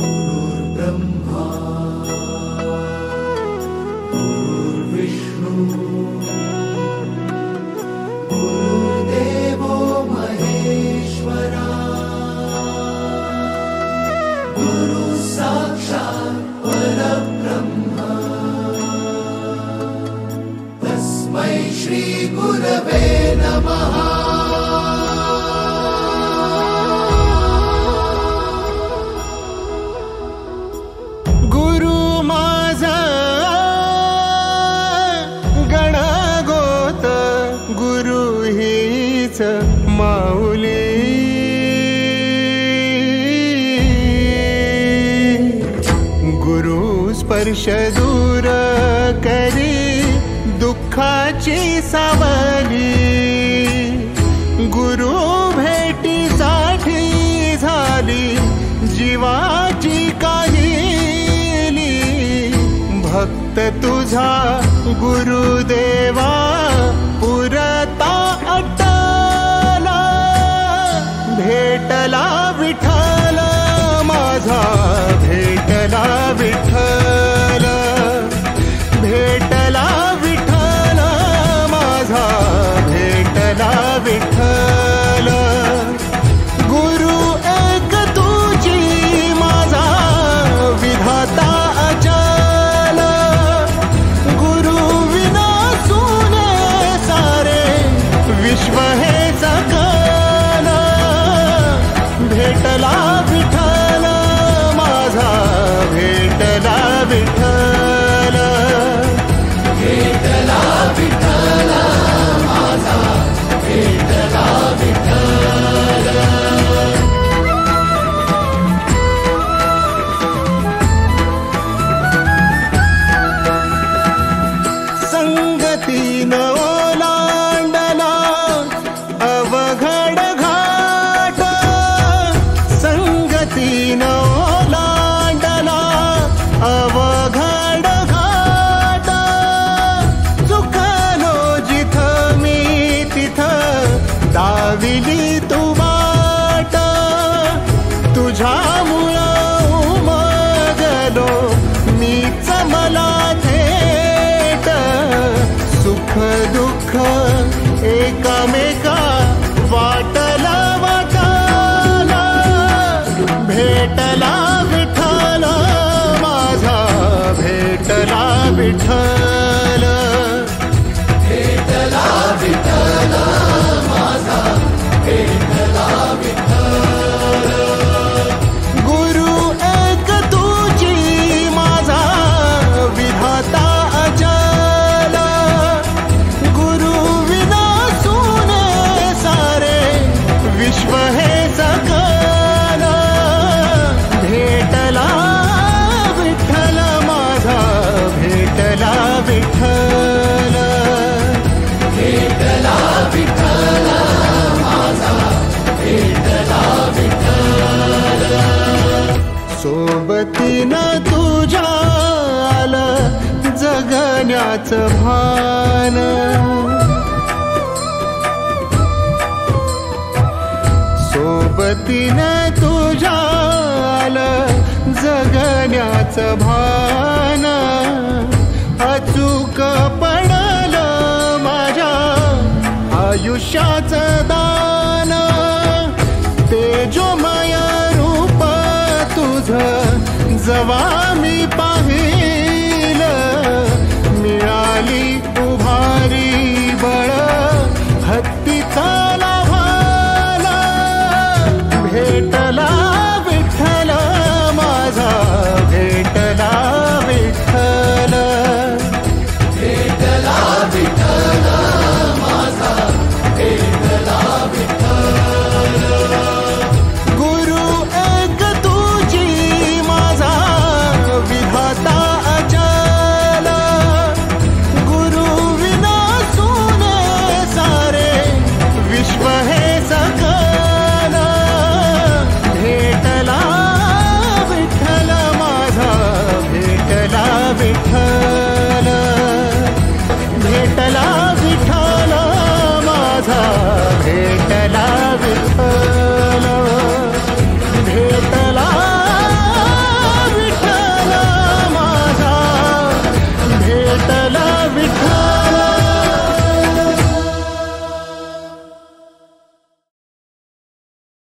गुरुर्ब्रह्मा गुरुर्विष्णु गुरुर्देवो महेश्वरा गुरु साक्षात् परब्रह्म तस्मै श्री गुरवे नमः। माऊली गुरु स्पर्श दूर करी दुःखाची सावली गुरु भेटीसाठी झाली जीवाची काहिली भक्त तुझा गुरुदेवा पुरता भेटला विठ्ठल माझा भेटला विठ्ठल भेटला विठ्ठल माझा भेटला विठ्ठल गुरु एक तुझी माझा विधाता अचल गुरु विना सुने सारे विश्व हे सकल भेटला विठ्ठल माझा भेटला विठ्ठल भेटला विठ्ठल माझा भेटला विठ्ठल। संगतीन ओलांडला अवघड घाट संगतीन ओलांडला अवघड घाट चुकलो जिथं मी तिथं दाविली तू वाट तुझ्यामुळं उमगलो मीच मला थेट सुख दुःख एकामेका वाटला वाटाला भेटला विठ्ठल माझा भेटला विठ्ठल भेटला विठ्ठल माझा भेटला विठ्ठल गुरु एक तुझी माझा विधाता अचल गुरु विना सुने सारे विश्व हे सकल भेटला विठ्ठल माझा भेटला विठ्ठल भेटला विठ्ठल माझा भेटला विठ्ठल सोबतीनं तुझ्या आलं जगण्याचं भान सोबतीनं तुझ्या आलं जगण्याचं भान अचूक पडलं माझ्या आयुष्याचं दान तेजोमय रूप तुझं जवा